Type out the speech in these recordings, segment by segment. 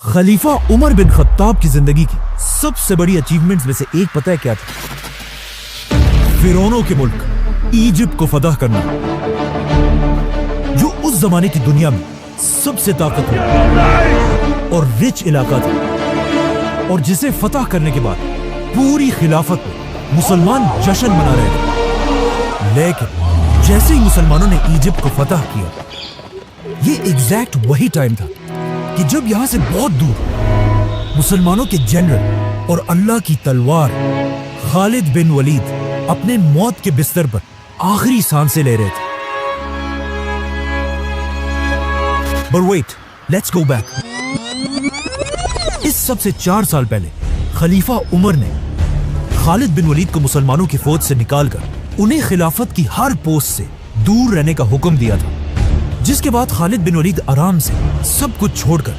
खलीफा Umar bin Khattab की जिंदगी की सबसे बड़ी अचीवमेंट्स में से एक पता है क्या था? फिरौनों के मुल्क इजिप्ट को फतह करना, जो उस जमाने की दुनिया में सबसे ताकतवर और रिच इलाका था, और जिसे फतह करने के बाद पूरी खिलाफत में मुसलमान जश्न मना रहे थे। लेकिन जैसे ही मुसलमानों ने इजिप्ट को फतह किया, ये एग्जैक्ट वही टाइम था कि जब यहां से बहुत दूर मुसलमानों के जनरल और अल्लाह की तलवार खालिद बिन वलीद अपने मौत के बिस्तर पर आखिरी सांसें ले रहे थे। But wait, let's go back. इस सबसे 4 साल पहले खलीफा उमर ने खालिद बिन वलीद को मुसलमानों की फौज से निकालकर उन्हें खिलाफत की हर पोस्ट से दूर रहने का हुक्म दिया था, जिसके बाद खालिद बिन वलीद आराम से सब कुछ छोड़कर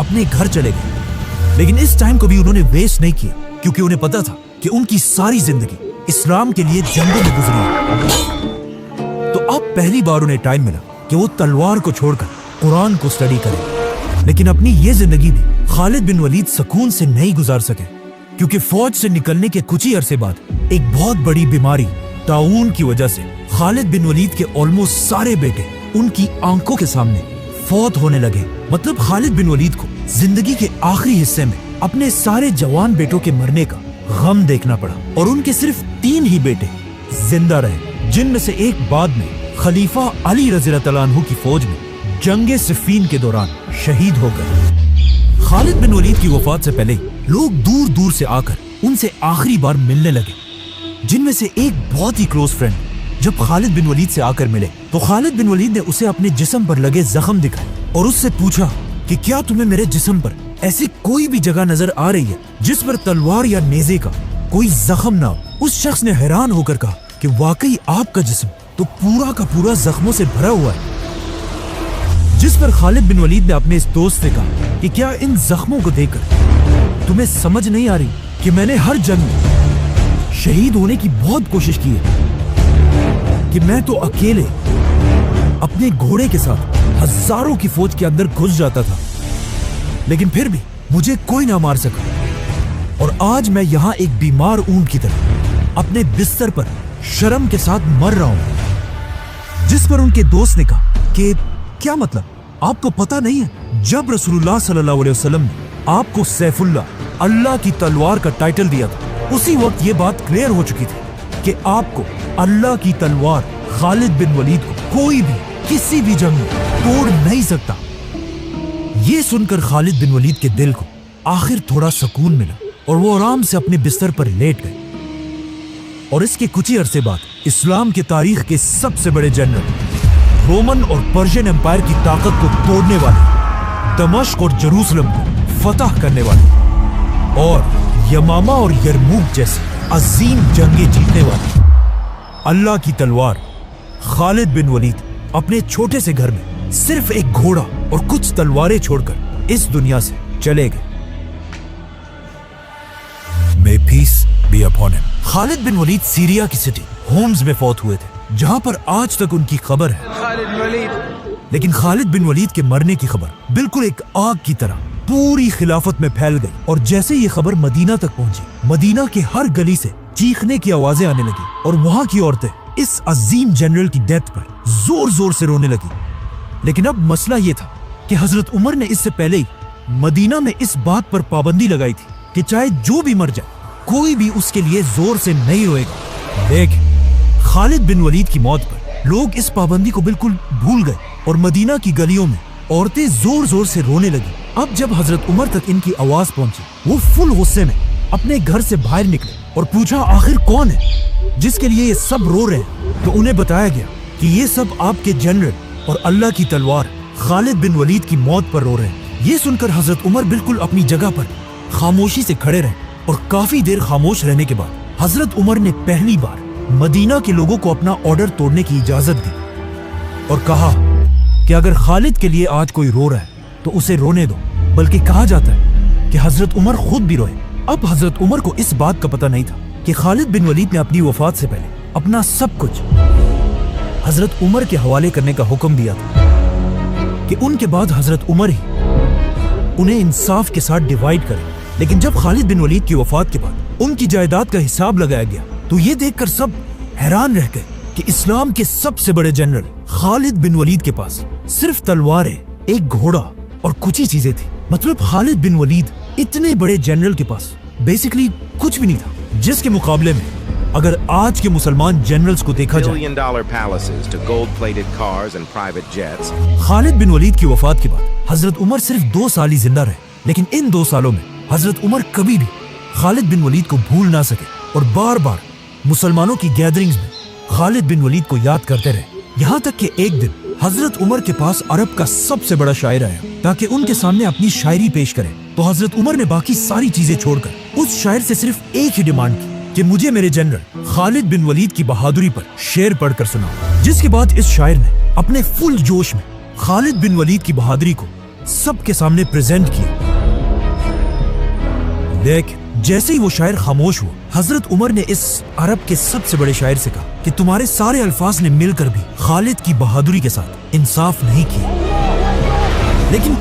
अपने घर चले गए। लेकिन इस टाइम को भी उन्होंने वेस्ट नहीं किया, क्योंकि उन्हें पता था कि उनकी सारी जिंदगी इस्लाम के लिए जंगों में गुजरी है। तो अब पहली बार उन्हें टाइम मिला कि वो तलवार को छोड़कर कुरान को स्टडी करें। लेकिन अपनी ये जिंदगी भी खालिद बिन वलीद सुकून से नहीं गुजार सके, क्योंकि फौज से निकलने के कुछ ही अरसे बाद एक बहुत बड़ी बीमारी ताउन की वजह से खालिद बिन वलीद के ऑलमोस्ट सारे बेटे उनकी आंखों के सामने फौत होने लगे। मतलब खालिद बिन वलीद को जिंदगी के आखिरी हिस्से में अपने सारे जवान बेटों के मरने का गम देखना पड़ा, और उनके सिर्फ 3 ही बेटे जिंदा रहे, जिनमें से एक बाद में खलीफा अली रज़ियल्लाहु अन्हु की फौज में जंगे सिफ़ीन के दौरान शहीद हो गए। खालिद बिन वलीद की वफात से पहले लोग दूर दूर से आकर उनसे आखिरी बार मिलने लगे, जिनमें से एक बहुत ही क्लोज फ्रेंड जब खालिद बिन वलीद से आकर मिले तो खालिद बिन वलीद ने उसे अपने जिस्म पर लगे जख्म दिखाए और उससे पूछा कि क्या तुम्हें मेरे जिस्म पर ऐसी कोई भी जगह नजर आ रही है जिस पर तलवार या नेज़े का कोई जख्म ना हो। उस शख्स ने हैरान होकर कहा कि वाकई आपका जिस्म तो पूरा का पूरा जख्मों से भरा हुआ है। जिस पर खालिद बिन वलीद ने अपने इस दोस्त से कहा कि क्या इन जख्मों को देखकर तुम्हें समझ नहीं आ रही कि मैंने हर जंग में शहीद होने की बहुत कोशिश की है, कि मैं तो अकेले अपने घोड़े के साथ हजारों की फौज के अंदर घुस जाता था, लेकिन फिर भी मुझे कोई ना मार सका, और आज मैं यहाँ एक बीमार ऊंट की तरह अपने बिस्तर पर शर्म के साथ मर रहा हूं। जिस पर उनके दोस्त ने कहा कि क्या मतलब, आपको पता नहीं है जब रसूलुल्लाह सल्लल्लाहु अलैहि वसल्लम ने आपको सैफुल्लाह, अल्लाह की तलवार का टाइटल दिया था, उसी वक्त ये बात क्लियर हो चुकी थी कि आपको अल्लाह की तलवार खालिद बिन वलीद को कोई भी किसी भी जंग में तोड़ नहीं सकता। ये सुनकर खालिद बिन वलीद के दिल को आखिर थोड़ा सुकून मिला और वो आराम से अपने बिस्तर पर लेट गए। और इसके कुछ ही अरसे बाद इस्लाम के तारीख के सबसे बड़े जनरल, रोमन और पर्शियन एम्पायर की ताकत को तोड़ने वाले, दमिश्क और जेरूसलम को फतह करने वाले, और यमामा और यरमूक जैसे अजीम जंगे जीतने वाले अल्लाह की तलवार खालिद बिन वलीद अपने छोटे से घर में सिर्फ एक घोड़ा और कुछ तलवारें छोड़कर इस दुनिया से चले गए। May peace be upon him. Khalid bin Walid Syria की सिटी होम्स में फौत हुए थे, जहां पर आज तक उनकी खबर है। लेकिन खालिद बिन वलीद के मरने की खबर बिल्कुल एक आग की तरह पूरी खिलाफत में फैल गई, और जैसे ये खबर मदीना तक पहुंची, मदीना के हर गली से चीखने की आवाजें आने लगी, और वहां की औरतें इस अजीम जनरल की डेथ पर जोर जोर से रोने लगी। लेकिन अब मसला ये था कि हजरत उमर ने इससे पहले ही मदीना में इस बात पर पाबंदी लगाई थी कि चाहे जो भी मर जाए, कोई भी उसके लिए जोर से नहीं रोएगा। लेकिन खालिद बिन वलीद की मौत पर लोग इस पाबंदी को बिल्कुल भूल गए, और मदीना की गलियों में औरतें जोर जोर से रोने लगी। अब जब हजरत उमर तक इनकी आवाज पहुंची, वो फुल गुस्से में अपने घर से बाहर निकले और पूछा आखिर कौन है जिसके लिए ये सब रो रहे हैं। तो उन्हें बताया गया कि ये सब आपके जनरल और अल्लाह की तलवार खालिद बिन वलीद की मौत पर रो रहे हैं। ये सुनकर हजरत उमर बिल्कुल अपनी जगह पर खामोशी से खड़े रहे, और काफी देर खामोश रहने के बाद हजरत उमर ने पहली बार मदीना के लोगों को अपना ऑर्डर तोड़ने की इजाजत दी और कहा कि अगर खालिद के लिए आज कोई रो रहा है तो उसे रोने दो, बल्कि कहा जाता है कि हजरत उमर खुद भी रोए। अब हजरत उमर को इस बात का पता नहीं था कि खालिद बिन वलीद ने अपनी वफात से पहले अपना सब कुछ हजरत उमर के हवाले करने का हुक्म दिया था, कि उनके बाद हजरत उमर ही انہیں انصاف کے ساتھ ڈیوائیڈ کریں. لیکن جب خالد بن ولید کی وفات کے بعد ان کی جائیداد کا حساب لگایا گیا تو یہ دیکھ کر سب حیران رہ گئے کہ اسلام کے سب سے بڑے جنرل خالد بن ولید کے پاس صرف تلواریں، ایک گھوڑا اور کچھ ہی چیزیں تھی. مطلب خالد بن ولید اتنے بڑے جنرل کے پاس بیسیکلی کچھ بھی نہیں تھا، جس کے مقابلے میں اگر آج کے مسلمان جنرلز کو دیکھا جائے. خالد بن ولید کی وفات کے بعد حضرت عمر صرف 2 سال ہی زندہ رہے، لیکن ان 2 سالوں میں حضرت عمر کبھی بھی خالد بن ولید کو بھول نہ سکے اور بار بار مسلمانوں کی گیدرنگز میں خالد بن ولید کو یاد کرتے رہے. یہاں تک کہ ایک دن حضرت عمر کے پاس عرب کا سب سے بڑا شاعر آیا تاکہ ان کے سامنے اپنی شاعری پیش کرے. تو حضرت عمر نے باقی ساری چیزیں چھوڑ کر اس شاعر سے صرف ایک ہی ڈیمانڈ کی کہ مجھے میرے جنرل خالد بن ولید کی بہادری پر شعر پڑھ کر سنا. جس کے بعد اس شاعر نے اپنے فل جوش میں خالد بن ولید کی بہادری کو سب کے سامنے پریزنٹ کیا. لیکن جیسے ہی وہ شاعر خاموش ہوا، حضرت عمر نے اس عرب کے سب سے بڑے شاعر سے کہا کہ تمہارے سارے الفاظ نے مل کر بھی خالد کی بہادری کے ساتھ انصاف نہیں کیا. لیکن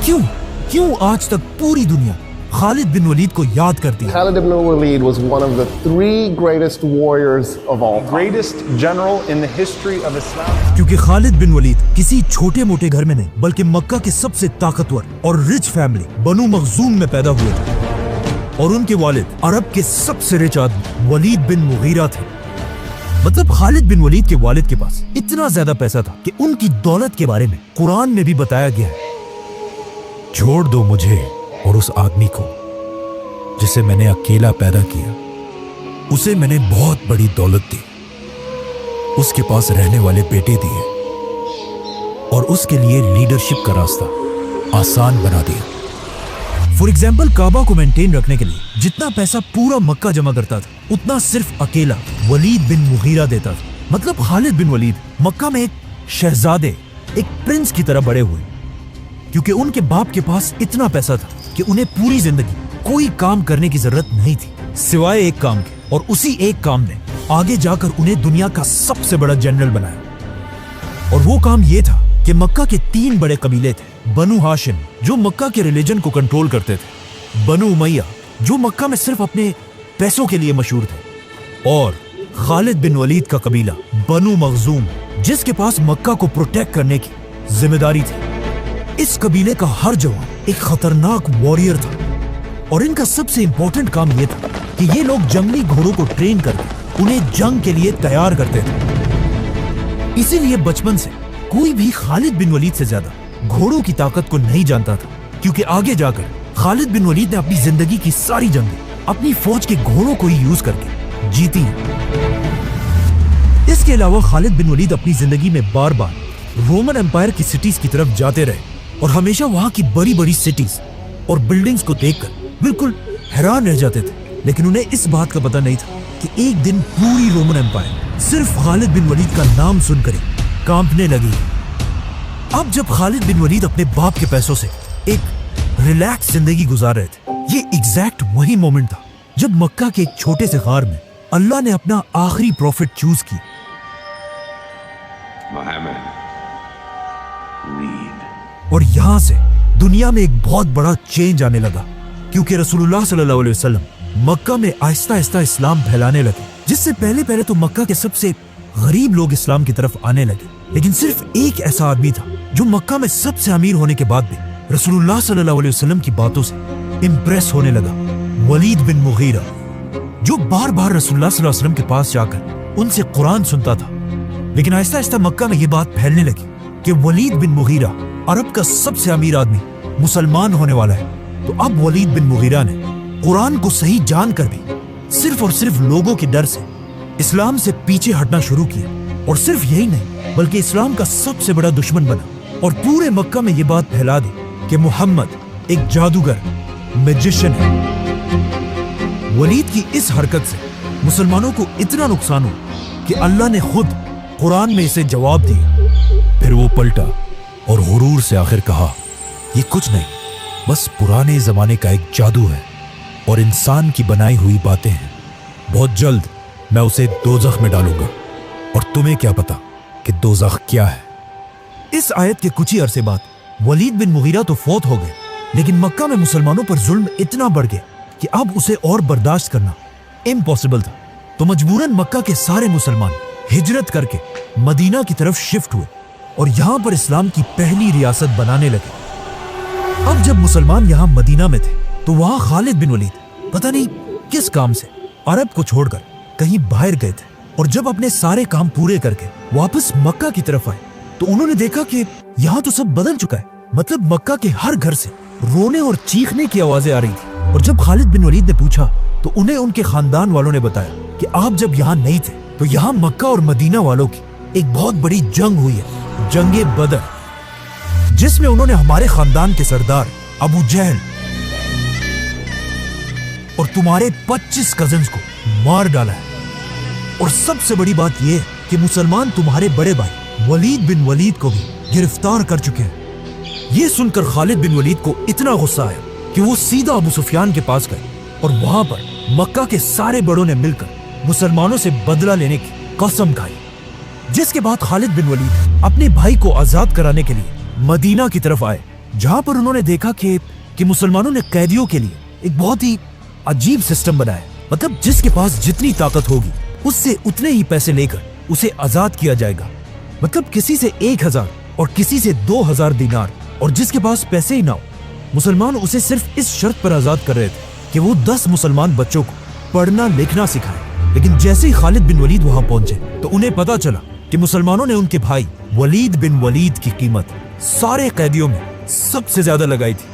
کیوں آج تک پوری دنیا خالد بن ولید کو یاد کرتی ہے؟ Khalid ibn Walid was one of the 3 greatest warriors of all time. Greatest general in the history of Islam. کیونکہ خالد بن ولید کسی چھوٹے موٹے گھر میں نہیں بلکہ مکہ کے سب سے طاقتور اور رچ فیملی بنو مخزوم میں پیدا ہوئے تھے، اور ان کے والد عرب کے سب سے رچ آدمی ولید بن مغیرہ تھے. مطلب خالد بن ولید کے والد کے پاس اتنا زیادہ پیسہ تھا کہ ان کی دولت کے بارے میں قرآن میں بھی بتایا گیا ہے، چھوڑ دو مجھے اور اس آدمی کو جسے میں نے اکیلا پیدا کیا، اسے میں نے بہت بڑی دولت دی، اس کے پاس رہنے والے بیٹے دیے اور اس کے لیے لیڈرشپ کا راستہ آسان بنا دیا. فور ایگزامپل کعبہ کو مینٹین رکھنے کے لیے جتنا پیسہ پورا مکہ جمع کرتا تھا اتنا صرف اکیلا ولید بن مغیرہ دیتا تھا. مطلب خالد بن ولید مکہ میں ایک شہزادے، ایک پرنس کی طرح بڑے ہوئے، کیونکہ ان کے باپ کے پاس اتنا پیسہ تھا کہ انہیں پوری زندگی کوئی کام کرنے کی ضرورت نہیں تھی سوائے ایک کام کے، اور اسی ایک کام نے آگے جا کر انہیں دنیا کا سب سے بڑا جنرل بنایا. اور وہ کام یہ تھا کہ مکہ کے 3 بڑے قبیلے تھے. بنو ہاشم جو مکہ کے ریلیجن کو کنٹرول کرتے تھے، بنو امیہ جو مکہ میں صرف اپنے پیسوں کے لیے مشہور تھے، اور خالد بن ولید کا قبیلہ بنو مخزوم جس کے پاس مکہ کو پروٹیکٹ کرنے کی ذمہ داری تھی. اس قبیلے کا ہر جوان ایک خطرناک واریر تھا، اور ان کا سب سے امپورٹنٹ کام یہ تھا کہ یہ لوگ جنگلی گھوڑوں کو ٹرین کر کے انہیں جنگ کے لیے تیار کرتے تھے. اسی لیے بچپن سے کوئی بھی خالد بن ولید سے زیادہ گھوڑوں کی طاقت کو نہیں جانتا تھا، کیونکہ آگے جا کر خالد بن ولید نے اپنی زندگی کی ساری جنگیں اپنی فوج کے گھوڑوں کو ہی یوز کر کے جیتی ہیں. اس کے علاوہ خالد بن ولید اپنی زندگی میں بار بار رومن امپائر کی سٹیز کی طرف جاتے رہے، اور ہمیشہ وہاں کی بڑی بڑی سٹیز اور بلڈنگز کو دیکھ کر بالکل حیران رہ جاتے تھے. لیکن انہیں اس بات کا پتہ نہیں تھا کہ ایک دن پوری رومن امپائر صرف خالد بن ولید کا نام سن کر ہی کانپنے لگی. اب جب خالد بن ولید اپنے باپ کے پیسوں سے ایک ریلیکس زندگی گزار رہے تھے، یہ ایگزیکٹ وہی مومنٹ تھا جب مکہ کے ایک چھوٹے سے غار میں اللہ نے اپنا آخری پروفٹ چوز کی. اور یہاں سے دنیا میں ایک بہت بڑا چینج آنے لگا، کیونکہ رسول اللہ صلی اللہ علیہ وسلم مکہ میں آہستہ آہستہ اسلام پھیلانے لگے، جس سے پہلے تو مکہ کے سب سے غریب لوگ اسلام کی طرف آنے لگے. لیکن صرف ایک ایسا آدمی تھا جو مکہ میں سب سے امیر ہونے کے بعد بھی رسول اللہ صلی اللہ علیہ وسلم کی باتوں سے امپریس ہونے لگا، ولید بن مغیرہ، جو بار بار رسول اللہ صلی اللہ علیہ وسلم کے پاس جا کر ان سے قرآن سنتا تھا. لیکن آہستہ آہستہ مکہ میں یہ بات پھیلنے لگی کہ ولید بن مغیرہ عرب کا سب سے امیر آدمی مسلمان ہونے والا ہے. تو اب ولید بن مغیرہ نے قرآن کو صحیح جان کر بھی صرف اور صرف لوگوں کے ڈر سے اسلام سے پیچھے ہٹنا شروع کیا. اور صرف یہی نہیں بلکہ اسلام کا سب سے بڑا دشمن بنا، اور پورے مکہ میں یہ بات پھیلا دی کہ محمد ایک جادوگر، میجیشن ہے. ولید کی اس حرکت سے مسلمانوں کو اتنا نقصان ہوا کہ اللہ نے خود قرآن میں اسے جواب دیا. پھر وہ پلٹا اور غرور سے آخر کہا، یہ کچھ نہیں، بس پرانے زمانے کا ایک جادو ہے اور انسان کی بنائی ہوئی باتیں ہیں. بہت جلد میں اسے دوزخ میں ڈالوں گا، اور تمہیں کیا پتا کہ دوزخ کیا ہے. اس آیت کے کچھ ہی عرصے بعد ولید بن مغیرہ تو فوت ہو گئے، लेकिन मक्का में मुसलमानों पर जुल्म इतना बढ़ गया कि अब उसे और बर्दाश्त करना इम्पॉसिबल था। तो मजबूरन मक्का के सारे मुसलमान हिजरत करके मदीना की तरफ शिफ्ट हुए और यहाँ पर इस्लाम की पहली रियासत बनाने लगे। अब जब मुसलमान यहाँ मदीना में थे तो वहाँ खालिद बिन वलीद पता नहीं किस काम से अरब को छोड़कर कहीं बाहर गए थे, और जब अपने सारे काम पूरे करके वापस मक्का की तरफ आए तो उन्होंने देखा कि यहाँ तो सब बदल चुका है। मतलब मक्का के हर घर से रोने और चीखने की आवाजें आ रही थी। और जब खालिद बिन वलीद ने पूछा तो उन्हें उनके खानदान वालों ने बताया कि आप जब यहाँ नहीं थे तो यहाँ मक्का और मदीना वालों की एक बहुत बड़ी जंग हुई है, जंगे बदर, जिसमें उन्होंने हमारे खानदान के सरदार अबू जहल और तुम्हारे 25 कजिन्स को मार डाला है। और सबसे बड़ी बात यह है कि मुसलमान तुम्हारे बड़े भाई वलीद बिन वलीद को भी गिरफ्तार कर चुके हैं। ये सुनकर खालिद बिन वलीद को इतना गुस्सा आया कि वो सीधा अबू सुफियान के पास गए और वहां पर मक्का के सारे बड़ों ने मिलकर मुसलमानों से बदला लेने की कसम खाई। जिसके बाद खालिद बिन वलीद अपने भाई को आजाद कराने के लिए मदीना की तरफ आए, जहां पर उन्होंने देखा कि मुसलमानों ने कैदियों के लिए एक बहुत ही अजीब सिस्टम बनाया। मतलब जिसके पास जितनी ताकत होगी उससे उतने ही पैसे लेकर उसे आजाद किया जाएगा। मतलब किसी से 1000 और किसी से 2000 दिनार, और जिसके पास पैसे ही ना हो मुसलमान उसे सिर्फ इस शर्त पर आजाद कर रहे थे कि वो 10 मुसलमान बच्चों को पढ़ना लिखना सिखाए। लेकिन जैसे ही खालिद बिन वलीद वहां पहुंचे तो उन्हें पता चला कि मुसलमानों ने उनके भाई वलीद बिन वलीद की कीमत सारे कैदियों में सबसे ज्यादा लगाई थी,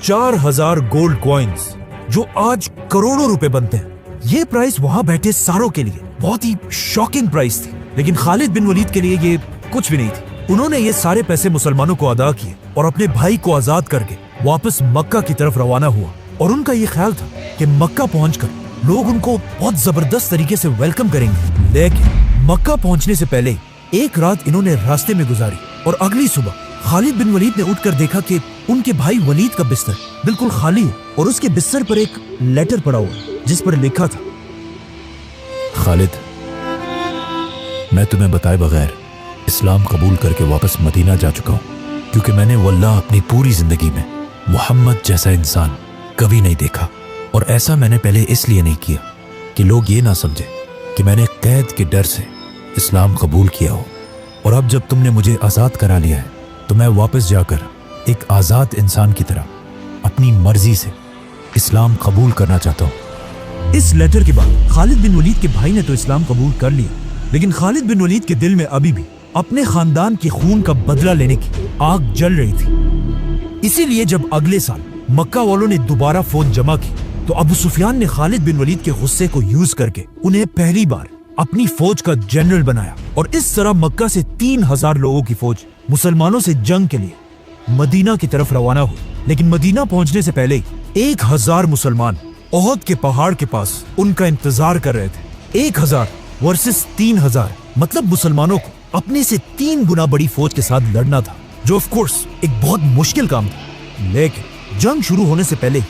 4000 गोल्ड कॉइन्स, जो आज करोड़ों रुपए बनते हैं। ये प्राइस वहां बैठे सारों के लिए बहुत ही शॉकिंग प्राइस थी, लेकिन खालिद बिन वलीद के लिए ये कुछ भी नहीं थी। उन्होंने ये सारे पैसे मुसलमानों को अदा किए और अपने भाई को आजाद करके वापस मक्का की तरफ रवाना हुआ। और उनका ये ख्याल था कि मक्का पहुंचकर लोग उनको बहुत जबरदस्त तरीके से वेलकम करेंगे। लेकिन मक्का पहुंचने से पहले एक रात इन्होंने रास्ते में गुजारी और अगली सुबह खालिद बिन वलीद ने उठकर देखा कि उनके भाई वलीद का बिस्तर बिल्कुल खाली है और उसके बिस्तर पर एक लेटर पड़ा हुआ जिस पर लिखा था, खालिद, मैं तुम्हें बताए बगैर इस्लाम कबूल करके वापस मदीना जा चुका हूँ, क्योंकि मैंने वल्लाह अपनी पूरी जिंदगी में मोहम्मद जैसा इंसान कभी नहीं देखा। और ऐसा मैंने पहले इसलिए नहीं किया कि लोग ये ना समझे कि मैंने कैद के डर से इस्लाम कबूल किया हो। और अब जब तुमने मुझे आज़ाद करा लिया है तो मैं वापस जाकर एक आज़ाद इंसान की तरह अपनी मर्जी से इस्लाम कबूल करना चाहता हूँ। इस लेटर के बाद खालिद बिन वलीद के भाई ने तो इस्लाम कबूल कर लिया, लेकिन खालिद बिन वलीद के दिल में अभी भी अपने खानदान के खून का बदला लेने की आग जल रही थी। इसीलिए जब अगले साल मक्का वालों ने दोबारा फौज जमा की तो अबू सुफियान ने खालिद बिन वलीद के गुस्से को यूज करके उन्हें पहली बार अपनी फौज का जनरल बनाया। और इस तरह मक्का से 3000 लोगों की फौज मुसलमानों से जंग के लिए मदीना की तरफ रवाना हुई। लेकिन मदीना पहुंचने से पहले 1000 मुसलमान ओहद के पहाड़ के पास उनका इंतजार कर रहे थे। 1000 वर्सेस 3000, मतलब मुसलमानों को अपने से 3 गुना बड़ी फौज के साथ लड़ना था, जो ऑफ कोर्स एक बहुत मुश्किल काम था। लेकिन जंग शुरू होने से पहले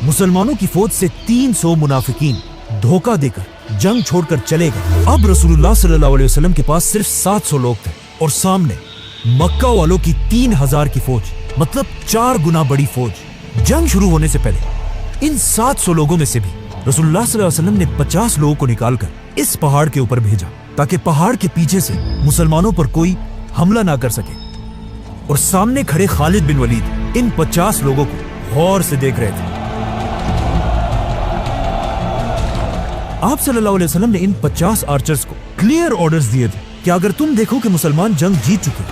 मुसलमानों की फौज से 300 मुनाफिकीन धोखा देकर जंग छोड़कर चले गए। अब रसूलुल्लाह सल्लल्लाहु अलैहि वसल्लम के पास सिर्फ 700 लोग थे और सामने मक्का वालों की 3000 की फौज, मतलब 4 गुना बड़ी फौज। जंग शुरू होने से पहले इन 700 लोगों में से भी रसूलुल्लाह सल्लल्लाहु अलैहि वसल्लम ने 50 लोगों को निकालकर इस पहाड़ के ऊपर भेजा ताकि पहाड़ के पीछे से मुसलमानों पर कोई हमला ना कर सके। और सामने खड़े खालिद बिन वलीद इन 50 लोगों को गौर से देख रहे थे। आप सल्लल्लाहु अलैहि वसल्लम ने इन 50 आर्चर्स को क्लियर ऑर्डर्स दिए थे कि अगर तुम देखो कि मुसलमान जंग जीत चुके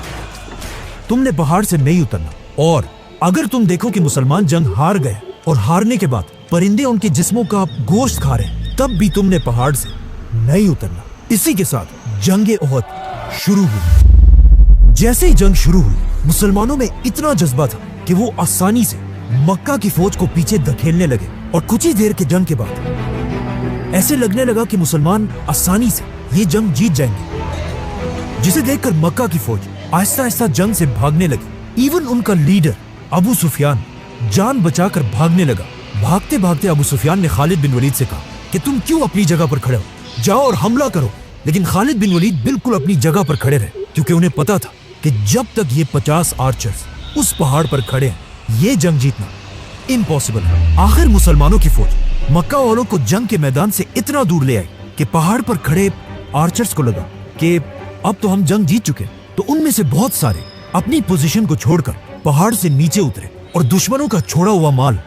तुमने पहाड़ से नहीं उतरना, और अगर तुम देखो कि मुसलमान जंग हार गए और हारने के बाद परिंदे उनके जिस्मों का गोश्त खा रहे, तब भी तुमने पहाड़ से नहीं उतरना। इसी के साथ जंगे ओहद शुरू हुई। जैसे ही जंग शुरू हुई मुसलमानों में इतना जज्बा था कि वो आसानी से मक्का की फौज को पीछे धकेलने लगे। और कुछ ही देर के जंग के बाद ऐसे लगने लगा कि मुसलमान आसानी से ये जंग जीत जाएंगे, जिसे देखकर मक्का की फौज आहिस्ता आहिस्ता जंग से भागने लगी। इवन उनका लीडर अबू सुफियान जान बचाकर भागने लगा। भागते भागते अबू सुफियान ने खालिद बिन वलीद से कहा कि तुम क्यों अपनी जगह पर खड़े हो, जाओ और हमला करो। लेकिन खालिद बिन वलीद बिल्कुल अपनी जगह पर खड़े रहे, क्योंकि उन्हें पता था कि जब तक ये 50 आर्चर्स उस पहाड़ पर खड़े हैं ये जंग जीतना इम्पॉसिबल है। आखिर मुसलमानों की फौज मक्का वालों को जंग के मैदान से इतना दूर ले आई कि पहाड़ पर खड़े आर्चर्स को लगा कि अब तो हम जंग जीत चुके। तो उनमें से बहुत सारे अपनी पोजीशन को छोड़कर पहाड़ से नीचे उतरे और दुश्मनों का छोड़ा हुआ माल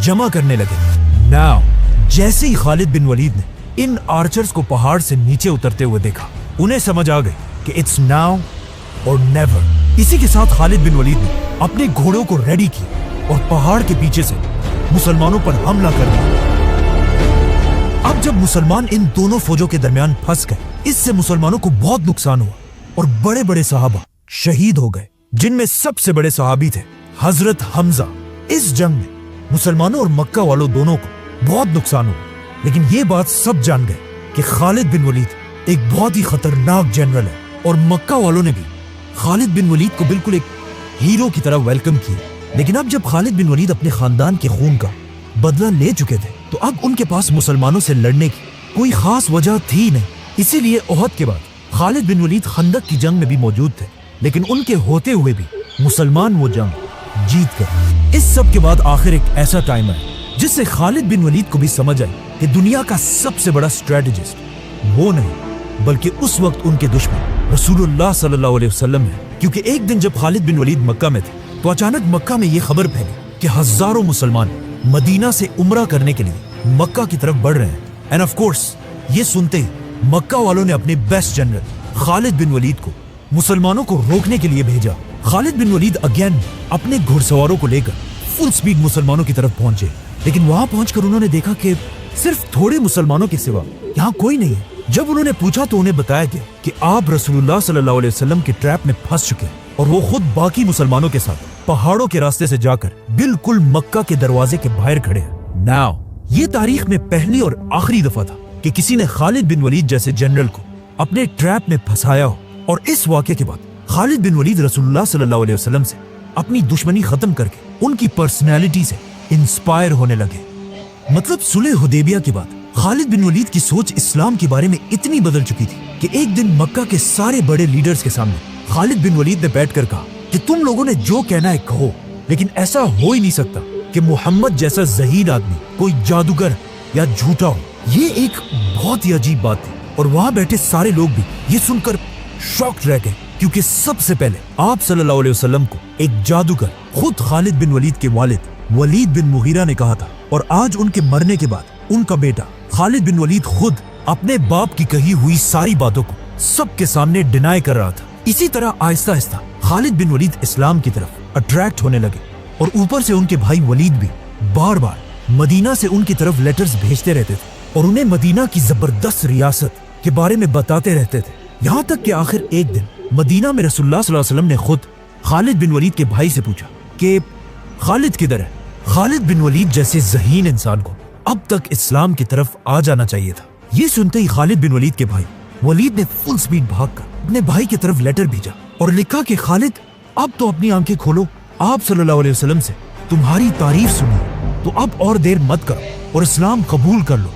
जमा करने लगे। नाउ जैसे ही खालिद बिन वलीद ने इन आर्चर्स को पहाड़ से नीचे उतरते हुए देखा, उन्हें समझ आ गई कि इट्स नाउ और नेवर। इसी के साथ खालिद बिन वलीद ने अपने घोड़ों को रेडी किया और पहाड़ के पीछे से मुसलमानों पर हमला कर दिया। अब जब मुसलमान इन दोनों फौजों के दरमियान फंस गए, इससे मुसलमानों को बहुत नुकसान हुआ और बड़े बड़े सहाबा शहीद हो गए, जिनमें सबसे बड़े सहाबी थे हजरत हमजा। इस जंग में मुसलमानों और मक्का वालों दोनों को बहुत नुकसान हुआ, लेकिन ये बात सब जान गए कि खालिद बिन वलीद एक बहुत ही खतरनाक जनरल है और मक्का वालों ने भी खालिद बिन वलीद को बिल्कुल एक हीरो की तरह वेलकम किया। लेकिन अब जब खालिद बिन वलीद अपने खानदान के खून का बदला ले चुके थे, तो अब उनके पास मुसलमानों से लड़ने की कोई खास वजह थी नहीं। इसीलिए ओहद के बाद खालिद बिन वलीद खंदक की जंग में भी मौजूद थे, लेकिन उनके होते हुए भी मुसलमान वो जंग जीत गए। इस सब के बाद आखिर एक ऐसा टाइम आया जिससे खालिद बिन वलीद को भी समझ आई कि दुनिया का सबसे बड़ा स्ट्रेटेजिस्ट वो नहीं बल्कि उस वक्त उनके दुश्मन रसूलुल्लाह सल्लल्लाहु अलैहि वसल्लम है। क्योंकि एक दिन जब खालिद बिन वलीद मक्का में थे, तो अचानक मक्का में ये खबर फैली कि हजारों मुसलमान मदीना से उम्रा करने के लिए मक्का की तरफ बढ़ रहे हैं। एंड ऑफ कोर्स ये सुनते ही मक्का वालों ने अपने best general Khalid bin Waleed को मुसलमानों को रोकने के लिए भेजा। खालिद बिन वलीद अगेन अपने घुड़सवारों को लेकर फुल स्पीड मुसलमानों की तरफ पहुंचे, लेकिन वहां पहुंचकर उन्होंने देखा कि सिर्फ थोड़े मुसलमानों के सिवा यहाँ कोई नहीं है। जब उन्होंने पूछा तो उन्हें बताया गया कि आप रसूलुल्लाह सल्लल्लाहु अलैहि वसल्लम के ट्रैप में फंस चुके हैं और वो खुद बाकी मुसलमानों के साथ पहाड़ों के रास्ते से जाकर बिल्कुल मक्का के दरवाजे के बाहर खड़े हैं। नाउ ये तारीख में पहली और आखिरी दफा था कि किसी ने खालिद बिन वलीद जैसे जनरल को अपने ट्रैप में फंसाया हो। और इस वाक़े के बाद खालिद बिन वलीद रसूलुल्लाह सल्लल्लाहु अलैहि वसल्लम से अपनी दुश्मनी खत्म करके उनकी पर्सनैलिटी से इंस्पायर होने लगे। मतलब सुलह हुदैबिया के बाद खालिद बिन वलीद की सोच इस्लाम के बारे में इतनी बदल चुकी थी कि एक दिन मक्का के सारे बड़े लीडर्स के सामने खालिद बिन वलीद ने बैठकर कहा कि तुम लोगों ने जो कहना है कहो, लेकिन ऐसा हो ही नहीं सकता कि मोहम्मद जैसा ज़हीद आदमी कोई जादूगर या झूठा हो। ये एक बहुत ही अजीब बात थी और वहां बैठे सारे लोग भी ये सुनकर शॉक्ड रह गए, क्योंकि सबसे पहले आप सल्लल्लाहु अलैहि वसल्लम को एक जादूगर खुद खालिद बिन वलीद के वालिद वलीद बिन मुगीरा ने कहा था, और आज उनके मरने के बाद उनका बेटा खालिद बिन वलीद खुद अपने बाप की कही हुई सारी बातों को सबके सामने डिनाई कर रहा था। इसी तरह आहिस्ता आहिस्ता खालिद बिन वलीद इस्लाम की तरफ अट्रैक्ट होने लगे और ऊपर से उनके भाई वलीद भी बार बार मदीना से उनकी तरफ लेटर्स भेजते रहते थे और उन्हें मदीना की जबरदस्त रियासत के बारे में बताते रहते थे। यहाँ तक कि आखिर एक दिन मदीना में रसूलुल्लाह सल्लल्लाहु अलैहि वसल्लम ने खुद खालिद बिन वलीद के भाई से पूछा कि खालिद किधर है। खालिद बिन वलीद जैसे ज़हीन इंसान को अब तक इस्लाम की तरफ आ जाना चाहिए था। ये सुनते ही खालिद बिन वलीद के भाई वलीद ने फुल स्पीड भागकर अपने भाई की तरफ लेटर भेजा और लिखा कि खालिद अब तो अपनी आंखें खोलो, आप सल्लल्लाहु अलैहि वसल्लम से तुम्हारी तारीफ सुनी, तो अब और देर मत करो और इस्लाम कबूल कर लो।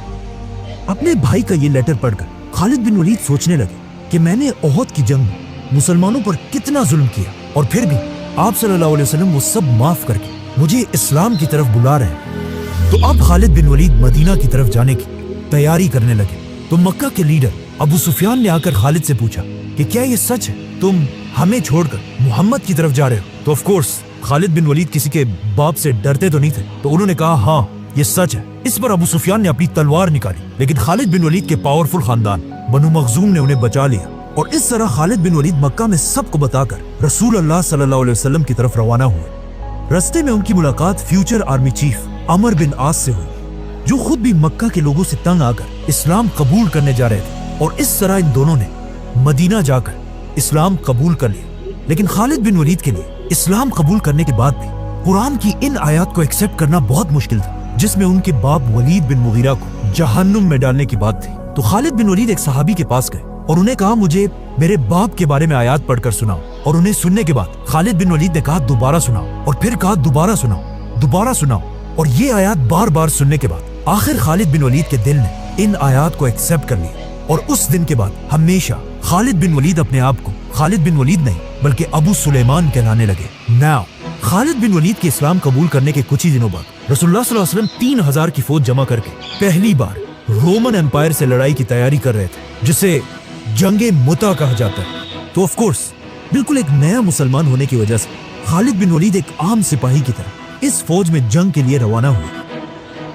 अपने भाई का ये लेटर पढ़कर खालिद बिन वलीद सोचने लगे कि मैंने ओहद की जंग में मुसलमानों पर कितना जुल्म किया और फिर भी आप सल्लल्लाहु अलैहि वसल्लम वो सब माफ करके मुझे इस्लाम की तरफ बुला रहे हैं। तो अब खालिद बिन वलीद मदीना की तरफ जाने की तैयारी करने लगे। तो मक्का के लीडर अबू सुफियान ने आकर खालिद से पूछा कि क्या ये सच है, तुम हमें छोड़कर मोहम्मद की तरफ जा रहे हो? तो of course Khalid bin Waleed किसी के बाप से डरते तो नहीं थे, तो उन्होंने कहा हाँ ये सच है। इस पर अबू सुफियान ने अपनी तलवार निकाली, लेकिन खालिद बिन वलीद के पावरफुल खानदान बनु मखजूम ने उन्हें बचा लिया और इस तरह खालिद बिन वलीद मक्का में सबको बताकर रसूल अल्लाह सल्लल्लाहु अलैहि वसल्लम की तरफ रवाना हुए। रास्ते में उनकी मुलाकात फ्यूचर आर्मी चीफ अमर बिन आस से हुई, जो खुद भी मक्का के लोगों से तंग आकर इस्लाम कबूल करने जा रहे थे और इस तरह इन दोनों ने मदीना जाकर इस्लाम कबूल कर लिया। लेकिन खालिद बिन वलीद के लिए इस्लाम कबूल करने के बाद भी कुरान की इन आयत को एक्सेप्ट करना बहुत मुश्किल था, जिसमें उनके बाप वलीद बिन मुगीरा को जहन्नुम में डालने की बात थी। तो खालिद बिन वलीद एक सहाबी के पास गए और उन्हें कहा मुझे मेरे बाप के बारे में आयत पढ़कर सुनाओ। और उन्हें सुनने के बाद खालिद बिन वलीद ने कहा दोबारा सुनाओ, और फिर कहा दोबारा सुनाओ, दोबारा सुनाओ। और ये आयत बार बार सुनने के बाद आखिर खालिद बिन वलीद के दिल ने इन आयत को एक्सेप्ट कर लिया और उस दिन के बाद हमेशा खालिद बिन वलीद अपने आप को खालिद बिन वलीद नहीं बल्कि अबू सुलेमान कहलाने लगे। नाउ खालिद बिन वलीद के इस्लाम कबूल करने के कुछ ही दिनों बाद रसूलुल्लाह सल्लल्लाहु अलैहि वसल्लम 3000 की फौज जमा करके पहली बार रोमन एम्पायर से लड़ाई की तैयारी कर रहे थे, जिसे जंगे मुता कहा जाता है। तो ऑफ कोर्स बिल्कुल एक नया मुसलमान होने की वजह से खालिद बिन वलीद एक आम सिपाही की तरह इस फौज में जंग के लिए रवाना हुए।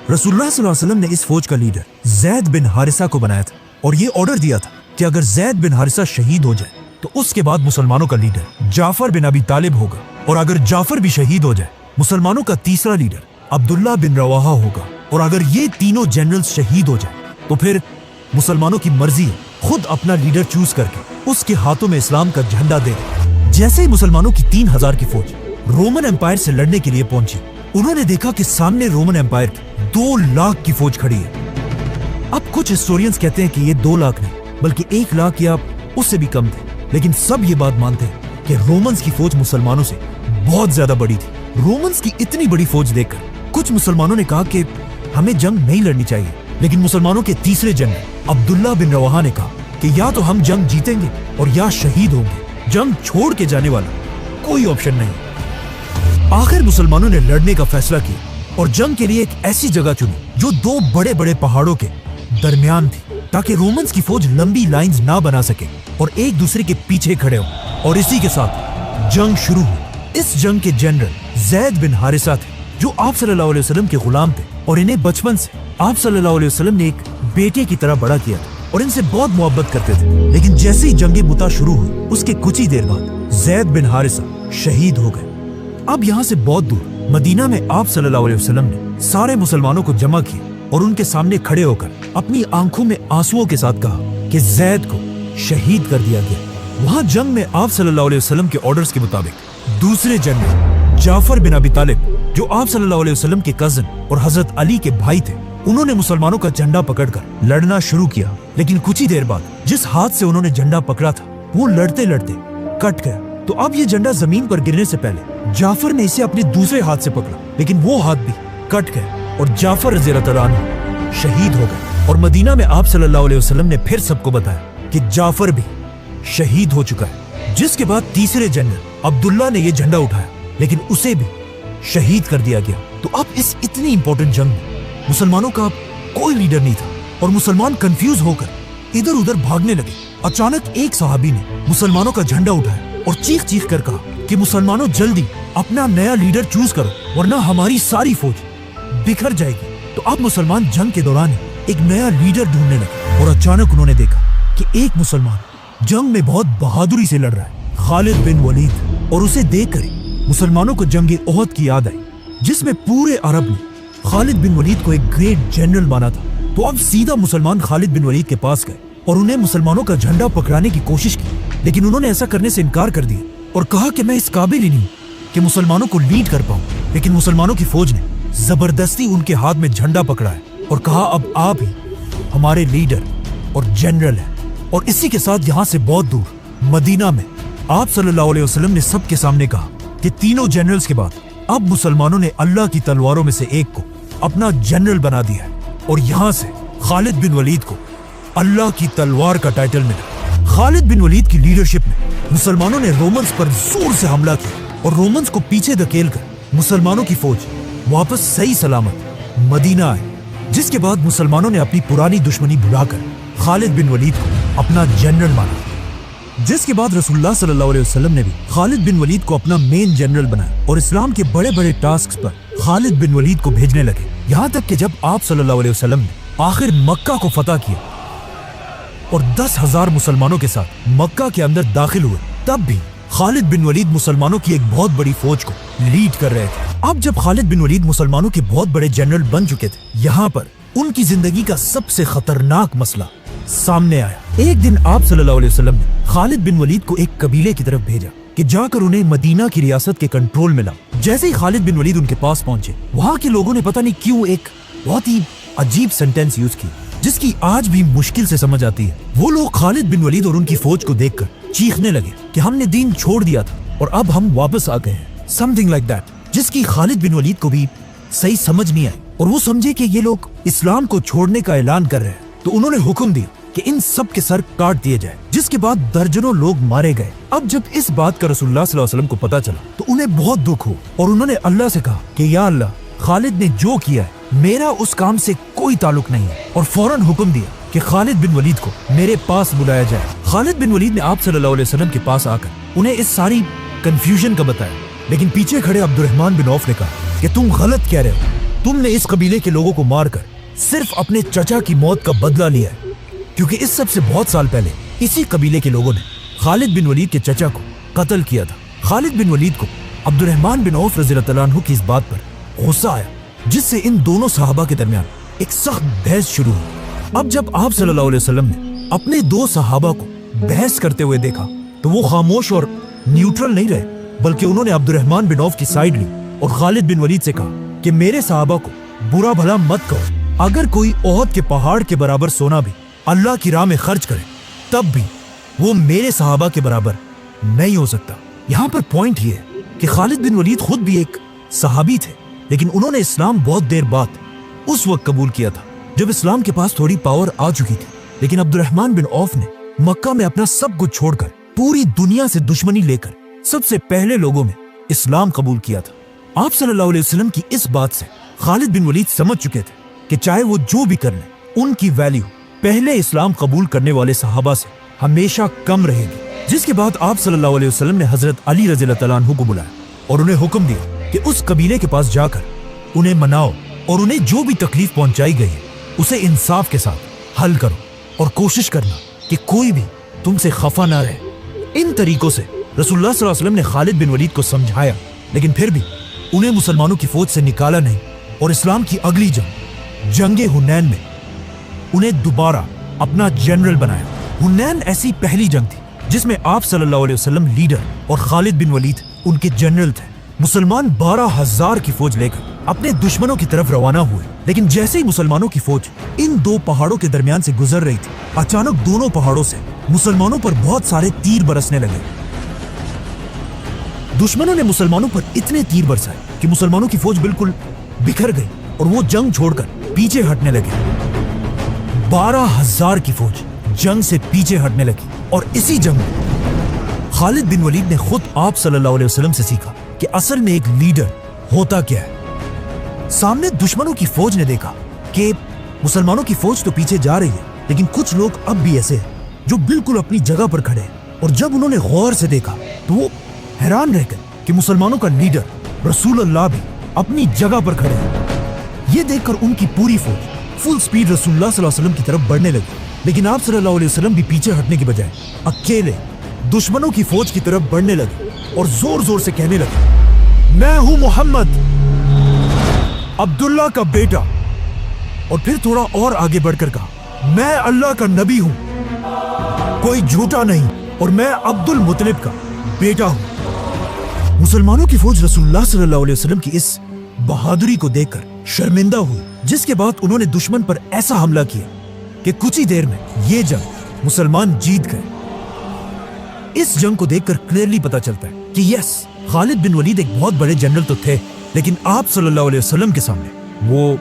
रसूलुल्लाह सल्लल्लाहु अलैहि वसल्लम ने इस फौज का लीडर ज़ैद बिन हारिसा को बनाया था और ये ऑर्डर दिया था कि अगर ज़ैद बिन हारिसा शहीद हो जाए तो उसके बाद मुसलमानों का लीडर जाफर बिन अबी तालिब होगा, और अगर जाफर भी शहीद हो जाए मुसलमानों का तीसरा लीडर अब्दुल्ला बिन रवाहा होगा, और अगर ये तीनों जनरल्स शहीद हो जाए तो फिर मुसलमानों की मर्जी है खुद अपना लीडर चूज करके उसके हाथों में इस्लाम का झंडा दे दे। जैसे ही मुसलमानों की 3000 की फौज रोमन एम्पायर से लड़ने के लिए पहुंची, उन्होंने देखा कि सामने रोमन एम्पायर की 2 लाख की फौज खड़ी है। अब कुछ हिस्टोरियंस कहते हैं कि ये 2 लाख नहीं बल्कि 1 लाख या उससे भी कम थे, लेकिन सब ये बात मानते हैं कि रोमन्स की फौज मुसलमानों से बहुत ज्यादा बड़ी थी। रोमन्स की इतनी बड़ी फौज देखकर कुछ मुसलमानों ने कहा कि हमें जंग नहीं लड़नी चाहिए, लेकिन मुसलमानों के तीसरे जनरल अब्दुल्ला बिन रवाहा ने कहा कि या तो हम जंग जीतेंगे और या शहीद होंगे, जंग छोड़ के जाने वाला कोई ऑप्शन नहीं। आखिर मुसलमानों ने लड़ने का फैसला किया और जंग के लिए एक ऐसी जगह चुनी जो 2 बड़े बड़े पहाड़ों के दरमियान थी, ताकि रोमन्स की फौज लंबी लाइंस ना बना सके और एक दूसरे के पीछे खड़े हो। और इसी के साथ जंग शुरू हुई। इस जंग के जनरल ज़ैद बिन हारिसा थे, जो आप सल्लल्लाहु अलैहि वसल्लम के गुलाम थे, और इन्हें बचपन से आप सल्लल्लाहु अलैहि वसल्लम ने एक बेटे की तरह बड़ा किया था और इनसे बहुत मोहब्बत करते थे। लेकिन जैसे ही जंगे मुता शुरू हुई, उसके कुछ ही देर बाद ज़ैद बिन हारिसा शहीद हो गए। अब यहाँ से बहुत दूर मदीना में आप सल्लल्लाहु अलैहि वसल्लम ने सारे मुसलमानों को जमा किया और उनके सामने खड़े होकर अपनी आंखों में आंसुओं के साथ कहा कि ज़ैद को शहीद कर दिया गया। वहां जंग में आप सल्लल्लाहु अलैहि वसल्लम के ऑर्डर्स के मुताबिक दूसरे जनरल जाफर बिन अबी तालिब, जो आप सल्लल्लाहु अलैहि वसल्लम के कजन और हजरत अली के भाई थे, उन्होंने मुसलमानों का झंडा पकड़कर लड़ना शुरू किया। लेकिन कुछ ही देर बाद जिस हाथ से उन्होंने झंडा पकड़ा था वो लड़ते लड़ते कट गया। तो अब ये झंडा जमीन पर गिरने से पहले जाफर ने इसे अपने दूसरे हाथ से पकड़ा, लेकिन वो हाथ भी कट गया और जाफर रज़ियल्लाहु अन्हु शहीद हो गए। और मदीना में आप सल्लल्लाहु अलैहि वसल्लम ने फिर सबको बताया कि जाफर भी शहीद हो चुका है। जिसके बाद तीसरे जनरल अब्दुल्ला ने ये झंडा उठाया, लेकिन उसे भी शहीद कर दिया गया। तो अब इस इतनी इंपॉर्टेंट जंग में मुसलमानों का कोई लीडर नहीं था और मुसलमान कंफ्यूज होकर इधर उधर भागने लगे। अचानक एक सहाबी ने मुसलमानों का झंडा उठाया और चीख चीख कर कहा कि मुसलमानों जल्दी अपना नया लीडर चूज करो, वरना हमारी सारी फौज बिखर जाएगी। तो अब मुसलमान जंग के दौरान एक नया लीडर ढूंढने लगे और अचानक उन्होंने देखा कि एक मुसलमान जंग में बहुत बहादुरी से लड़ रहा है, खालिद बिन वलीद। और उसे देखकर मुसलमानों को जंग ओहद की याद आई, जिसमें पूरे अरब ने खालिद बिन वलीद को एक ग्रेट जनरल माना था। तो अब सीधा मुसलमान खालिद बिन वलीद के पास गए और उन्हें मुसलमानों का झंडा पकड़ाने की कोशिश की, लेकिन उन्होंने ऐसा करने से इनकार कर दिया और कहा कि मैं इस काबिल ही नहीं कि मुसलमानों को लीड कर पाऊं। लेकिन मुसलमानों की फौज ने जबरदस्ती उनके हाथ में झंडा पकड़ाया और कहा अब आप ही हमारे लीडर और जनरल हैं। और इसी के साथ यहाँ से बहुत दूर मदीना में आप सल्लल्लाहु अलैहि वसल्लम ने सबके सामने कहा कि तीनों जनरल्स के बाद अब मुसलमानों ने अल्लाह की तलवारों में से एक को अपना जनरल बना दिया है और यहाँ से खालिद बिन वलीद को अल्लाह की तलवार का टाइटल मिला। खालिद बिन वलीद की लीडरशिप में मुसलमानों ने रोमन्स पर जोर से हमला किया और रोमन्स को पीछे धकेलकर मुसलमानों की फौज वापस सही सलामत मदीना आई। जिसके बाद मुसलमानों ने अपनी पुरानी दुश्मनी भुलाकर खालिद बिन वलीद को अपना जनरल माना। जिसके बाद रसूलुल्लाह सल्लल्लाहु अलैहि वसल्लम ने भी खालिद बिन वलीद को अपना मेन जनरल बनाया और इस्लाम के बड़े बड़े टास्क पर खालिद बिन वलीद को भेजने लगे। यहाँ तक कि जब आप सल्लल्लाहु अलैहि वसल्लम ने आखिर मक्का को फतह किया और 10,000 मुसलमानों के साथ मक्का के अंदर दाखिल हुए, तब भी खालिद बिन वलीद मुसलमानों की एक बहुत बड़ी फौज को लीड कर रहे थे। अब जब खालिद बिन वलीद मुसलमानों के बहुत बड़े जनरल बन चुके थे, यहाँ पर उनकी जिंदगी का सबसे खतरनाक मसला सामने आया। एक दिन आप सल्लल्लाहु अलैहि वसल्लम ने खालिद बिन वलीद को एक कबीले की तरफ भेजा कि जाकर उन्हें मदीना की रियासत के कंट्रोल में लाओ। जैसे ही खालिद बिन वलीद उनके पास पहुंचे, वहाँ के लोगों ने पता नहीं क्यों एक बहुत ही अजीब सेंटेंस यूज की, जिसकी आज भी मुश्किल से समझ आती है। वो लोग खालिद बिन वलीद और उनकी फौज को देखकर चीखने लगे कि हमने दीन छोड़ दिया था और अब हम वापस आ गए हैं, समथिंग लाइक दैट, जिसकी खालिद बिन वलीद को भी सही समझ नहीं आई और वो समझे कि ये लोग इस्लाम को छोड़ने का ऐलान कर रहे हैं। तो उन्होंने हुक्म दिया کہ ان سب کے سر کاٹ دیے جائے، جس کے بعد درجنوں لوگ مارے گئے۔ اب جب اس بات کا رسول اللہ صلی اللہ علیہ وسلم کو پتا چلا تو انہیں بہت دکھ ہو اور انہوں نے اللہ سے کہا کہ یا اللہ، خالد نے جو کیا ہے میرا اس کام سے کوئی تعلق نہیں ہے، اور فوراً حکم دیا کہ خالد بن ولید کو میرے پاس بلایا جائے۔ خالد بن ولید نے آپ صلی اللہ علیہ وسلم کے پاس آ کر انہیں اس ساری کنفیوژن کا بتایا، لیکن پیچھے کھڑے عبد الرحمن بن عوف نے کہا کہ تم غلط کہہ رہے ہو، تم نے اس قبیلے کے لوگوں کو مار کر صرف اپنے چچا کی موت کا بدلہ لیا ہے، کیونکہ اس سب سے بہت سال پہلے اسی قبیلے کے لوگوں نے خالد بن ولید کے چچا کو قتل کیا تھا۔ خالد بن ولید کو عبد الرحمن بن عوف رضی اللہ عنہ کی اس بات پر غصہ آیا، جس سے ان دونوں صحابہ کے درمیان ایک سخت بحث شروع ہوئی۔ اب جب آپ صلی اللہ علیہ وسلم نے اپنے دو صحابہ کو بحث کرتے ہوئے دیکھا تو وہ خاموش اور نیوٹرل نہیں رہے، بلکہ انہوں نے عبد الرحمن بن عوف کی سائیڈ لی اور خالد بن ولید سے کہا کہ میرے صحابہ کو برا بھلا مت کہو، اگر کوئی احد کے پہاڑ کے برابر سونا بھی اللہ کی راہ میں خرچ کرے تب بھی وہ میرے صحابہ کے برابر نہیں ہو سکتا۔ یہاں پر پوائنٹ یہ ہے کہ خالد بن ولید خود بھی ایک صحابی تھے، لیکن انہوں نے اسلام بہت دیر بعد اس وقت قبول کیا تھا جب اسلام کے پاس تھوڑی پاور آ چکی تھی، لیکن عبد الرحمن بن عوف نے مکہ میں اپنا سب کچھ چھوڑ کر پوری دنیا سے دشمنی لے کر سب سے پہلے لوگوں میں اسلام قبول کیا تھا۔ آپ صلی اللہ علیہ وسلم کی اس بات سے خالد بن ولید سمجھ چکے تھے کہ چاہے وہ جو بھی کر لیں، ان کی ویلیو پہلے اسلام قبول کرنے والے صحابہ سے ہمیشہ کم رہے گی، جس کے بعد آپ صلی اللہ علیہ وسلم نے حضرت علی رضی اللہ عنہ کو بلایا اور انہیں حکم دیا کہ اس قبیلے کے پاس جا کر انہیں مناؤ اور انہیں جو بھی تکلیف پہنچائی گئی ہے اسے انصاف کے ساتھ حل کرو، اور کوشش کرنا کہ کوئی بھی تم سے خفا نہ رہے۔ ان طریقوں سے رسول اللہ صلی اللہ علیہ وسلم نے خالد بن ولید کو سمجھایا، لیکن پھر بھی انہیں مسلمانوں کی فوج سے نکالا نہیں، اور اسلام کی اگلی جنگ حنین میں انہیں دوبارہ اپنا جنرل بنایا۔ حنین ایسی پہلی جنگ تھی جس میں آپ صلی اللہ علیہ وسلم لیڈر اور خالد بن ولید ان کے جنرل تھے۔ مسلمان 12,000 کی فوج لے کر اپنے دشمنوں کی طرف روانہ ہوئے، لیکن جیسے ہی مسلمانوں کی فوج ان دو پہاڑوں کے درمیان سے گزر رہی تھی، اچانک دونوں پہاڑوں سے مسلمانوں پر بہت سارے تیر برسنے لگے۔ دشمنوں نے مسلمانوں پر اتنے تیر برسائے کہ مسلمانوں کی فوج بالکل بکھر گئی اور وہ جنگ چھوڑ کر پیچھے ہٹنے لگے۔ 12,000 کی فوج جنگ سے پیچھے ہٹنے لگی، اور اسی جنگ میں خالد بن ولید نے خود آپ صلی اللہ علیہ وسلم سے سیکھا کہ اصل میں ایک لیڈر ہوتا کیا ہے۔ سامنے دشمنوں کی فوج نے دیکھا کہ مسلمانوں کی فوج تو پیچھے جا رہی ہے، لیکن کچھ لوگ اب بھی ایسے ہیں جو بالکل اپنی جگہ پر کھڑے ہیں، اور جب انہوں نے غور سے دیکھا تو وہ حیران رہ گئے کہ مسلمانوں کا لیڈر رسول اللہ بھی اپنی جگہ پر کھڑے ہیں۔ یہ دیکھ کر ان کی پوری فوج فل سپیڈ رسول اللہ صلی اللہ علیہ وسلم کی طرف بڑھنے لگی، لیکن آپ صلی اللہ علیہ وسلم بھی پیچھے ہٹنے کی بجائے اکیلے دشمنوں کی فوج کی طرف بڑھنے لگے اور زور زور سے کہنے لگے، میں ہوں محمد، عبداللہ کا بیٹا، اور پھر تھوڑا اور آگے بڑھ کر کہا، میں اللہ کا نبی ہوں، کوئی جھوٹا نہیں، اور میں عبد المطلب کا بیٹا ہوں۔ مسلمانوں کی فوج رسول اللہ صلی اللہ علیہ وسلم کی اس بہادری کو دیکھ کر شرمندہ ہوئی، جس کے بعد انہوں نے دشمن پر ایسا حملہ کیا کہ کچھ ہی دیر میں یہ جنگ مسلمان جیت گئے۔ اس جنگ کو دیکھ کر کلیئرلی پتا چلتا ہے کہ یس، خالد بن ولید ایک بہت بڑے جنرل تو تھے، لیکن آپ صلی اللہ علیہ وسلم کے سامنے وہ،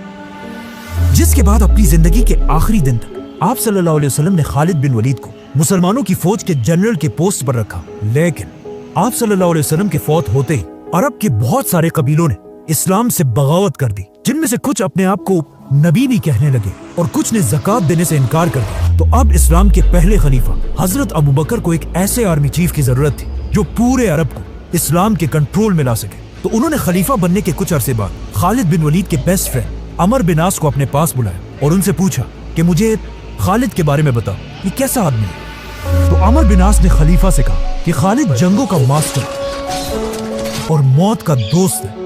جس کے بعد اپنی زندگی کے آخری دن تک آپ صلی اللہ علیہ وسلم نے خالد بن ولید کو مسلمانوں کی فوج کے جنرل کے پوسٹ پر رکھا، لیکن آپ صلی اللہ علیہ وسلم کے فوت ہوتے ہی عرب کے بہت سارے قبیلوں نے اسلام سے بغاوت کر دی، جن میں سے کچھ اپنے آپ کو نبی بھی کہنے لگے اور کچھ نے زکات دینے سے انکار کر دیا۔ تو اب اسلام کے پہلے خلیفہ حضرت ابو بکر کو ایک ایسے آرمی چیف کی ضرورت تھی جو پورے عرب کو اسلام کے کنٹرول میں لا سکے۔ تو انہوں نے خلیفہ بننے کے کچھ عرصے بعد خالد بن ولید کے بیسٹ فرینڈ عمر بن عاص کو اپنے پاس بلایا اور ان سے پوچھا کہ مجھے خالد کے بارے میں بتاؤ، یہ کیسا آدمی ہے؟ تو عمر بن عاص نے خلیفہ سے کہا کہ خالد جنگوں کا ماسٹر اور موت کا دوست ہے،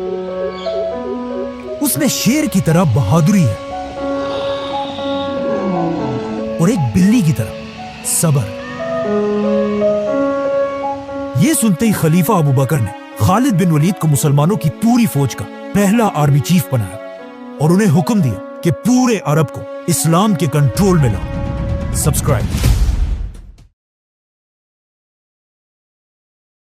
اس میں شیر کی طرح بہادری ہے اور ایک بلی کی طرح صبر۔ یہ سنتے ہی خلیفہ ابو بکر نے خالد بن ولید کو مسلمانوں کی پوری فوج کا پہلا آرمی چیف بنایا اور انہیں حکم دیا کہ پورے عرب کو اسلام کے کنٹرول میں لاؤ۔ سبسکرائب